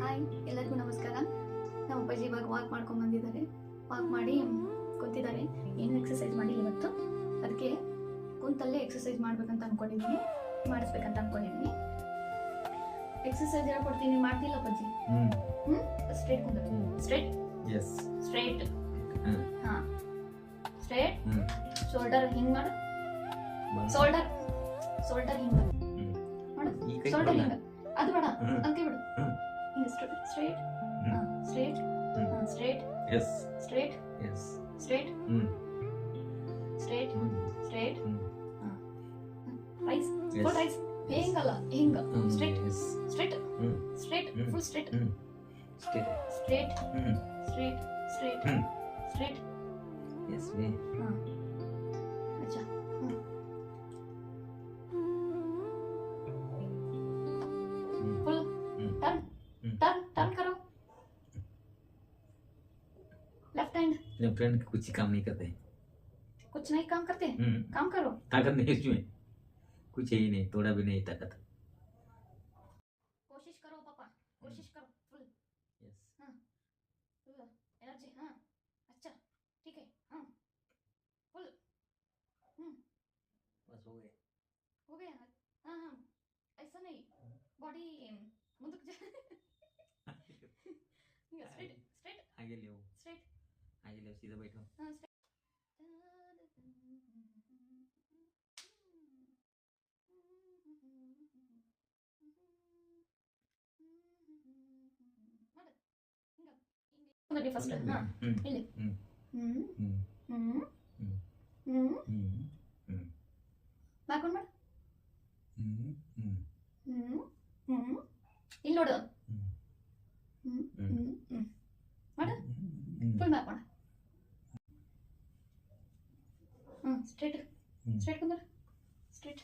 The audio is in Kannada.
ಹಾಯ್ ಎಲ್ಲರಿಗೂ ನಮಸ್ಕಾರ. ನಮ್ಮ ಅಪ್ಪಾಜಿ ಇವಾಗ ವಾಕ್ ಮಾಡ್ಕೊಂಡು ಬಂದಿದ್ದಾರೆ. ವಾಕ್ ಮಾಡಿ ಕೂತಿದ್ದಾರೆ. ಏನು ಎಕ್ಸಸೈಸ್ ಮಾಡಿಲ್ಲ ಇವತ್ತು, ಅದಕ್ಕೆ ಕುಂತಲ್ಲೇ ಎಕ್ಸಸೈಸ್ ಮಾಡ್ಬೇಕಂತ ಅನ್ಕೊಂಡಿದ್ದೀನಿ, ಮಾಡಿಸ್ಬೇಕಂತ ಅನ್ಕೊಂಡಿದ್ದೀನಿ. ಎಕ್ಸಸೈಸ್ ಹೇಳ್ಕೊಡ್ತೀನಿ, ಮಾಡ್ತಿಲ್ಲ ಅಪ್ಪಾಜಿ? ಸ್ಟ್ರೇಟ್ ಕುಂತ, ಸ್ಟ್ರೇಟ್, ಸ್ಟ್ರೇಟ್, ಹಾ ಸ್ಟ್ರೇಟ್. ಶೋಲ್ಡರ್ ಹಿಂಗ್ ಮಾಡು, ಶೋಲ್ಡರ್ ಶೋಲ್ಡರ್ ಹಿಂಗ್ ಮಾಡು, ಶೋಲ್ಡರ್ ಹಿಂಗ, ಅದು ಬೇಡ ಅಂಕೆ ಬಿಡು. ಹಿಂಗ straight, straight, straight, straight, straight, straight, straight, rise, full rise, ಹಿಂಗಲ್ಲ ಹಿಂಗ, straight, straight, straight, full straight, straight, straight, straight, straight. Yes, me. अच्छा. फुल टर्न, टर्न, टर्न करो. Left hand. लेफ्ट हैंड कुछ काम नहीं करते. कुछ नहीं काम करते. काम करो. ताकत नहीं इसमें, कुछ है ही नहीं, थोड़ा भी नहीं ताकत. कोशिश करो पापा, कोशिश करो. फुल. Yes. हाँ. Full energy. हाँ. अच्छा. ठीक है. हाँ. फुल. बस हो गए. हो गया. हाँ हाँ. ऐसा नहीं. बॉडी मुंदक जा. Straight, straight. आगे ले, स्ट्रेट. आगे ले, सीधा बैठो. हाँ स्ट्रेट. ಮಾಡಿ ಫಸ್ಟ್. ಹಾ ಇಲ್ಲಿ ಬ್ಯಾಕ್ ಮಾಡು. ಇಲ್ಲಿ ನೋಡು. ಮಾಡು, ಫುಲ್ ಬ್ಯಾಕ್ ಮಾಡು. ಸ್ಟ್ರೇಟ್, ಸ್ಟ್ರೇಟ್ ಕುಂದ್ರ, ಸ್ಟ್ರೇಟ್.